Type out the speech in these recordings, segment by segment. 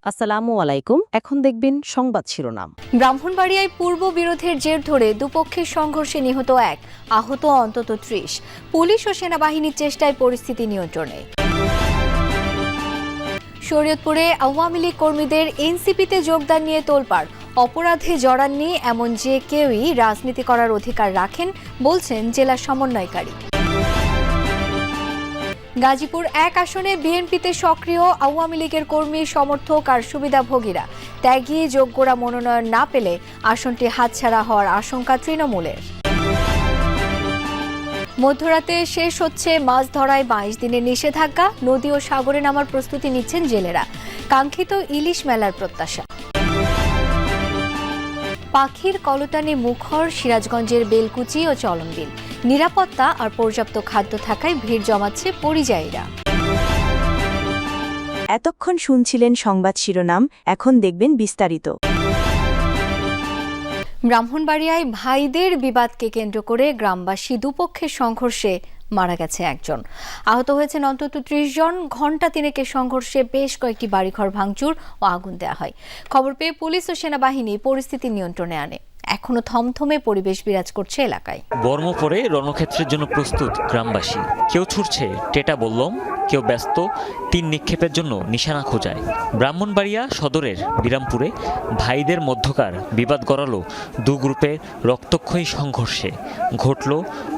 আসসালামু আলাইকুম। এখন দেখবেন সংবাদ শিরোনাম। ব্রাহ্মণবাড়িয়ায় পূর্ব বিরোধের জের ধরে দুপক্ষের সংঘর্ষে নিহত 1, আহত অন্তত 30। পুলিশ ও সেনাবাহিনীর চেষ্টায় পরিস্থিতি নিয়ন্ত্রণে। শরীয়তপুরে আওয়ামী লীগ কর্মীদের এনসিপিতে যোগদান নিয়ে তোলপাড়। অপরাধে জড়াননি এমন যে কেউই রাজনীতি করার অধিকার রাখেন বলছেন জেলা সমন্বয়কারী। গাজীপুর 1 আসনে বিএনপিতে সক্রিয় আওয়ামী লীগের কর্মী সমর্থক আর সুবিধাভোগীরা। ত্যাগী যোগ্যরা মনোনয়ন না পেলে আসনটি হাতছাড়া হওয়ার আশঙ্কা তৃণমূলের। মধ্যরাতে শেষ হচ্ছে মাছ ধরায় 22 দিনের নিষেধাজ্ঞা। নদী ও সাগরে নামার প্রস্তুতি নিচ্ছেন জেলেরা। কাঙ্ক্ষিত ইলিশ মেলার প্রত্যাশা। পাখির কলতানে মুখর সিরাজগঞ্জের বেলকুচি ও চলনবিল। নিরাপত্তা আর পর্যাপ্ত খাদ্য থাকায় ভিড় জমাচ্ছে পরিযায়ীরা। এতক্ষণ শুনছিলেন সংবাদ শিরোনাম, এখন দেখবেন বিস্তারিত। ব্রাহ্মণবাড়িয়ায় ভাইদের বিবাদকে কেন্দ্র করে গ্রামবাসী দুপক্ষের সংঘর্ষে মারা গেছে একজন, আহত হয়েছেন অন্তত 30 জন। ঘণ্টা তিনেকের সংঘর্ষে বেশ কয়েকটি বাড়িঘর ভাঙচুর ও আগুন দেওয়া হয়। খবর পেয়ে পুলিশ ও সেনাবাহিনী পরিস্থিতি নিয়ন্ত্রণে আনে। এখনো থমথমে পরিবেশ বিরাজ করছে এলাকায়। বর্ম পরে রণক্ষেত্রের জন্য প্রস্তুত গ্রামবাসী। কেউ ছুটছে টেটা বল্লম, কেউ ব্যস্ত তীর নিক্ষেপের জন্য নিশানা খোঁজায়। ব্রাহ্মণবাড়িয়া সদরের বিরামপুরে ভাইদের মধ্যকার বিবাদ গড়ালো দু গ্রুপের রক্তক্ষয়ী সংঘর্ষে। ঘটল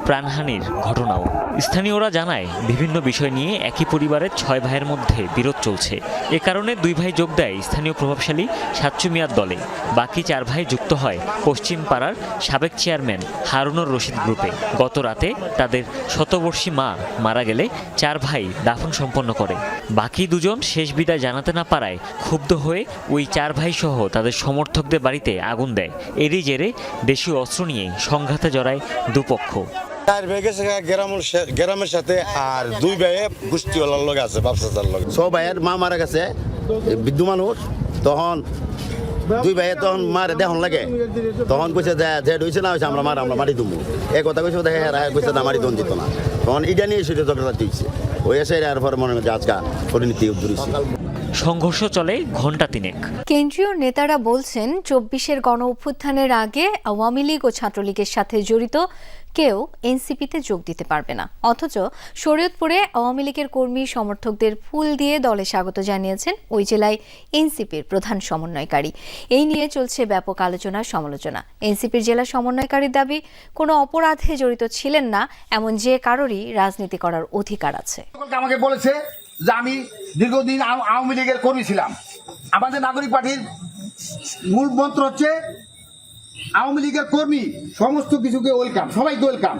প্রাণহানির ঘটনাও। স্থানীয়রা জানায়, বিভিন্ন বিষয় নিয়ে একই পরিবারের 6 ভাইয়ের মধ্যে বিরোধ চলছে। এ কারণে 2 ভাই যোগ দেয় স্থানীয় প্রভাবশালী সাচ্চু মিয়ার দলে। বাকি 4 ভাই যুক্ত হয় পশ্চিম পাড়ার সাবেক চেয়ারম্যান হারুনুর রশিদ গ্রুপে। গত রাতে তাদের শতবর্ষী মা মারা গেলে 4 ভাই দাফন সম্পন্ন করে। বাকি 2 জন শেষ বিদায় জানাতে না পারায় ক্ষুব্ধ হয়ে ওই 4 ভাই সহ তাদের সমর্থকদের বাড়িতে আগুন দেয়। এরই জেরে দেশীয় অস্ত্র নিয়ে সংঘাতে জড়ায় দুপক্ষ। 4 ভাই গেছে গ্রামের সাথে, আর 2 ভাইয়ে গোষ্ঠীওয়ালার লোক আছে, ব্যবসাদার লোক। 6 ভাইয়ের মা মারা গেছে, বৃদ্ধ মানুষ। তখন 2 ভাইয়ে তখন মারে দেখন লাগে, তখন কইছে যে হইছে না হয়েছে আমরা মারি দুমু। এই কথা কইছে, দেখে কইছে না মারি দন দিত না। তখন ইটা নিয়ে সেটা ঝগড়া দিচ্ছে। ওই এসে আর পরে মনে হয় আজকা পরিণতি উদ্ধরিছে। সংঘর্ষ চলে ঘণ্টা তিনেক। কেন্দ্রীয় নেতারা বলছেন 24-এর গণ অভ্যুত্থানের আগে আওয়ামী লীগ ও ছাত্রলীগের সাথে জড়িত কেউ এনসিপিতে যোগ দিতে পারবে না। অথচ শরীয়তপুরে আওয়ামী লীগের কর্মী সমর্থকদের ফুল দিয়ে দলে স্বাগত জানিয়েছেন ওই জেলায় এনসিপির প্রধান সমন্বয়কারী। এই নিয়ে চলছে ব্যাপক আলোচনা সমালোচনা। এনসিপির জেলা সমন্বয়কারীর দাবি, কোনো অপরাধে জড়িত ছিলেন না এমন যে কারোরই রাজনীতি করার অধিকার আছে। আমাকে বলেছে যে আমি দীর্ঘদিন আওয়ামী লীগের কর্মী ছিলাম। আমাদের নাগরিক পার্টির মূল মন্ত্র হচ্ছে আওয়ামী লীগের কর্মী, সমস্ত কিছুকে ওয়েলকাম, সবাইকে ওয়েলকাম।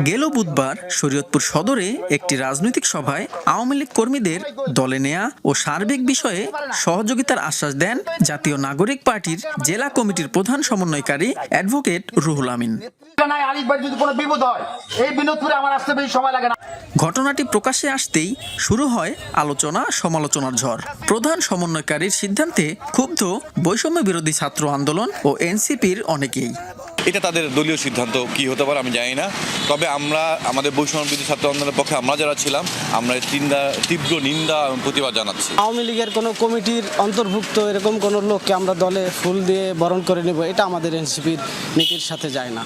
গেল বুধবার শরীয়তপুর সদরে একটি রাজনৈতিক সভায় আওয়ামী লীগ কর্মীদের দলে নেয়া ও সার্বিক বিষয়ে সহযোগিতার আশ্বাস দেন জাতীয় নাগরিক পার্টির জেলা কমিটির প্রধান সমন্বয়কারী অ্যাডভোকেট রুহুল আমিন। ঘটনাটি প্রকাশ্যে আসতেই শুরু হয় আলোচনা সমালোচনার ঝড়। প্রধান সমন্বয়কারীর সিদ্ধান্তে ক্ষুব্ধ বৈষম্য বিরোধী ছাত্র আন্দোলন ও এনসিপির অনেকেই। এটা তাদের দলীয় সিদ্ধান্ত, কি হতে পারে আমি জানি না। তবে আমরা আমাদের বৈষম্য বিরোধী ছাত্র আন্দোলনের পক্ষে আমরা যারা ছিলাম, আমরা তীব্র নিন্দা এবং প্রতিবাদ জানাচ্ছি। আওয়ামী লীগের কোনো কমিটির অন্তর্ভুক্ত এরকম কোনো লোককে আমরা দলে ফুল দিয়ে বরণ করে নেব, এটা আমাদের এনসিপির নীতির সাথে যায় না।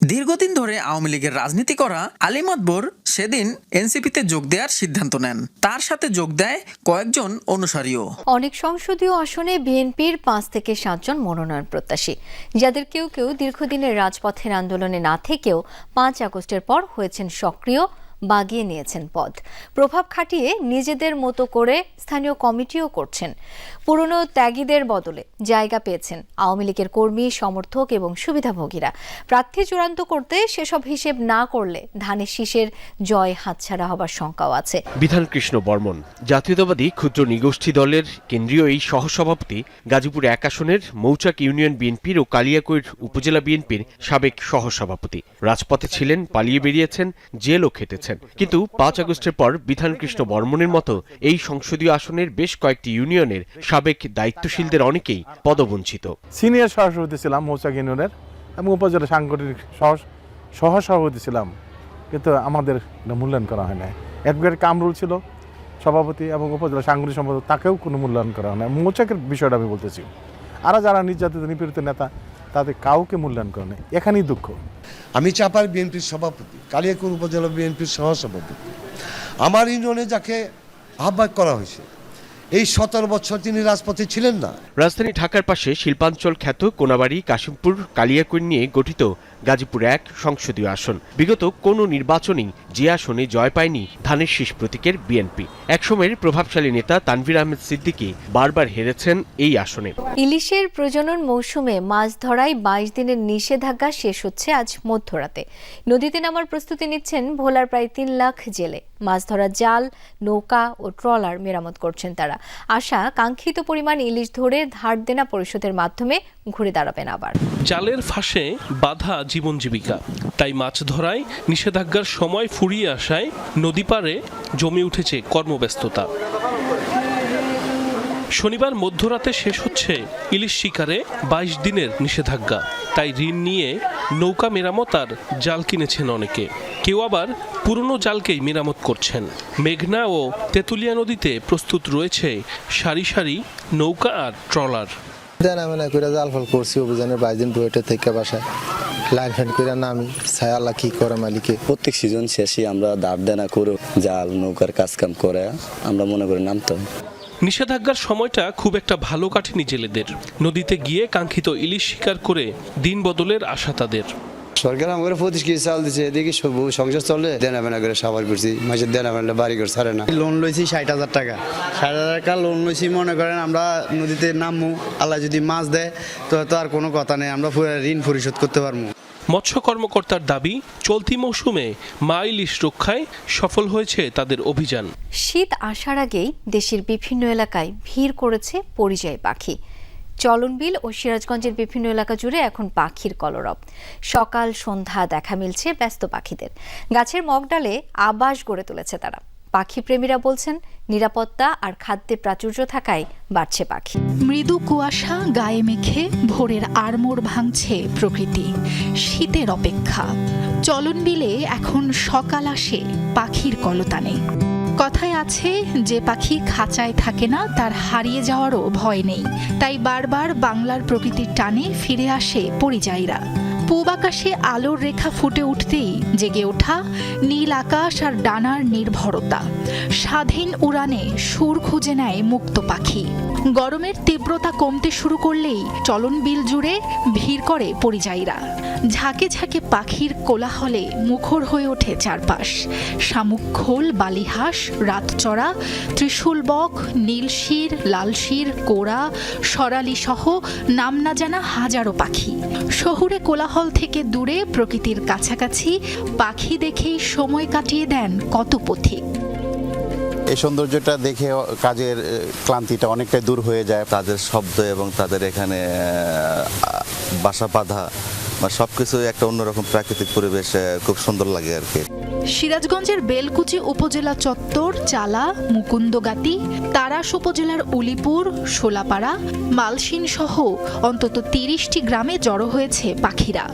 দীর্ঘদিন ধরে আওয়ামী লীগের রাজনীতি করা আলী মাতবর সেদিন এনসিপিতে যোগ দেওয়ার সিদ্ধান্ত নেন। তার সাথে যোগ দেয় কয়েকজন অনুসারীও। অনেক সংসদীয় আসনে বিএনপির 5 থেকে 7 জন মনোনয়ন প্রত্যাশী, যাদের কেউ কেউ দীর্ঘদিনের রাজপথের আন্দোলনে না থেকেও 5 আগস্টের পর হয়েছেন সক্রিয়, বাগিয়ে নিয়েছেন পদ। প্রভাব খাটিয়ে নিজেদের মতো করে স্থানীয় কমিটিও করছেন। পুরনো ত্যাগীদের বদলে জায়গা পেয়েছেন আওয়ামী লীগের কর্মী, সমর্থক এবং সুবিধাভোগীরা। প্রার্থী চূড়ান্ত করতে সেসব হিসেব না করলে ধানের শীষের জয় হাতছাড়া হবার শঙ্কাও আছে। বিধান কৃষ্ণ বর্মন জাতীয়তাবাদী ক্ষুদ্র নিগোষ্ঠী দলের কেন্দ্রীয় এই সহসভাপতি, গাজীপুর 1 আসনের মৌচাক ইউনিয়ন বিএনপির ও কালিয়াকৈর উপজেলা বিএনপির সাবেক সহসভাপতি। রাজপথে ছিলেন, পালিয়ে বেরিয়েছেন, জেলও খেটেছেন। কিন্তু 5 আগস্টের পর বিধান কৃষ্ণ বর্মনের মতো এই সংসদীয় আসনের বেশ কয়েকটি ইউনিয়নের সাবেক দায়িত্বশীলদের অনেকেই পদবঞ্চিত। সিনিয়র সহসভাপতি ছিলাম মৌচাক ইউনিয়নের, এবং উপজেলা সাংগঠনিক সহসভাপতি ছিলাম, কিন্তু আমাদের মূল্যায়ন করা হয় না। অ্যাডভোকেট কামরুল ছিল সভাপতি এবং উপজেলা সাংগঠনিক সম্পাদক তাকেও কোনো মূল্যায়ন করা হয় না। মৌচাকের বিষয়টা আমি বলতেছি, আর যারা নির্যাতিত নিপীড়িত নেতা তাদের কাউকে মূল্যায়ন করে না, এখানেই দুঃখ। আমি চাপার বিএনপির সভাপতি, কালিয়াকৈর উপজেলা বিএনপির সহসভাপতি। আমার ইউনিয়নে যাকে আহ্বায়ক করা হয়েছে, এই 17 বছর তিনি রাজপথে ছিলেন না। রাজধানী ঢাকার পাশে শিল্পাঞ্চল খ্যাত কোনাবাড়ি, কাশিমপুর, কালিয়াকৈর নিয়ে গঠিত গাজীপুর 1 সংসদীয় আসন। বিগত কোনো নির্বাচনেই যে আসনে জয় পায়নি ধানের শীষ প্রতীকের বিএনপি। একসময়ের প্রভাবশালী নেতা তানভীর আহমেদ সিদ্দিকী বারবার হেরেছেন এই আসনে। ইলিশের প্রজনন মৌসুমে মাছ ধরায় 22 দিনের নিষেধাজ্ঞা শেষ হচ্ছে আজ মধ্যরাতে। নদীতে নামার প্রস্তুতি নিচ্ছেন ভোলার প্রায় 3 লাখ জেলে। মাছ ধরার জাল, নৌকা ও ট্রলার মেরামত করছেন তারা। আশা, কাঙ্ক্ষিত পরিমাণ ইলিশ ধরে ধার দেনা পরিশোধের মাধ্যমে ঘুরে দাঁড়াবেন আবার। জালের ফাঁসে বাধা জীবন জীবিকা, তাই মাছ ধরায় নিষেধাজ্ঞার সময় ফুরিয়ে আসায় নদী পাড়ে জমে উঠেছে কর্মব্যস্ততা। শনিবার মধ্যরাতে শেষ হচ্ছে ইলিশ শিকারে 22 দিনের নিষেধাজ্ঞা, তাই ঋণ নিয়ে নৌকা মেরামত আর জাল কিনেছেন অনেকে। কেউ আবার পুরনো জালকেই মেরামত করছেন। মেঘনা ও তেঁতুলিয়া নদীতে প্রস্তুত রয়েছে সারি সারি নৌকা আর ট্রলার। জাল ফল করছি অভিযানের 22 দিন বইটা থেকে বাসায় লাইন ফ্যান করে নামি ছায়ালা কি করে মালিকে। প্রত্যেক সিজন শেষে আমরা ধার দেনা করে জাল নৌকার কাজকাম করে আমরা মনে করি নামতে। নিষেধাজ্ঞার সময়টা খুব একটা ভালো কাটেনি জেলেদের। নদীতে গিয়ে কাঙ্ক্ষিত ইলিশ শিকার করে দিন বদলের আশা তাদের। সরকার আমাদের 25 কেজি চাল দিচ্ছে, এদিকে সংসার চলে দেনা বেনা করে সাবার করছি, মাসের দেনা বেনা বাড়ি করে ছাড়ে না। লোন লইছি 60,000 টাকা, 60,000 টাকা লোন লইছি। মনে করেন আমরা নদীতে নামবো, আল্লাহ যদি মাছ দেয় তো আর কোনো কথা নেই, আমরা ঋণ পরিশোধ করতে পারবো। মৎস্য কর্মকর্তার দাবি, চলতি মৌসুমে মা ইলিশ রক্ষায় সফল হয়েছে তাদের অভিযান। শীত আসার আগেই দেশের বিভিন্ন এলাকায় ভিড় করেছে পরিযায়ী পাখি। চলনবিল ও সিরাজগঞ্জের বিভিন্ন এলাকা জুড়ে এখন পাখির কলরব। সকাল সন্ধ্যা দেখা মিলছে ব্যস্ত পাখিদের। গাছের মগডালে আবাস গড়ে তুলেছে তারা। পাখি প্রেমীরা বলছেন, নিরাপত্তা আর খাদ্যে প্রাচুর্য থাকায় বাড়ছে পাখি। মৃদু কুয়াশা গায়ে মেখে ভোরের আড়মোড় ভাঙছে প্রকৃতি। শীতের অপেক্ষা। চলনবিলে এখন সকাল আসে পাখির কলতানে। কথায় আছে, যে পাখি খাঁচায় থাকে না তার হারিয়ে যাওয়ারও ভয় নেই। তাই বারবার বাংলার প্রকৃতির টানে ফিরে আসে পরিযায়ীরা। পূব আকাশে আলোর রেখা ফুটে উঠতেই জেগে ওঠা নীল আকাশ আর ডানার নির্ভরতা। স্বাধীন উড়ানে সুর খুঁজে নেয় মুক্ত পাখি। গরমের তীব্রতা কমতে শুরু করলেই চলনবিল জুড়ে ভিড় করে পরিযায়ীরা। ঝাঁকে ঝাঁকে পাখির কোলাহলে মুখর হয়ে ওঠে চারপাশ। শামুক খোল, বালিহাঁস, রাতচড়া, ত্রিশূল বক, নীলশির, লালশির, কোরা, সরালি সহ নাম না জানা হাজারো পাখি। শহুরে কোলাহল থেকে দূরে প্রকৃতির কাছাকাছি পাখি দেখেই সময় কাটিয়ে দেন কত পথিক। এই সৌন্দর্যটা দেখে কাজের ক্লান্তিটা অনেকটাই দূর হয়ে যায়। তাদের শব্দ এবং তাদের এখানে বাসা বাঁধা বা সবকিছু একটা অন্যরকম প্রাকৃতিক পরিবেশ খুব সুন্দর লাগে আর কি। সিরাজগঞ্জের বেলকুচি উপজেলা চত্বর, চালা, মুকুন্দগাতি, তারাস উপজেলার উলিপুর, শোলাপাড়া, মালসিন সহ অন্তত 30টি গ্রামে জড়ো হয়েছে পাখিরা।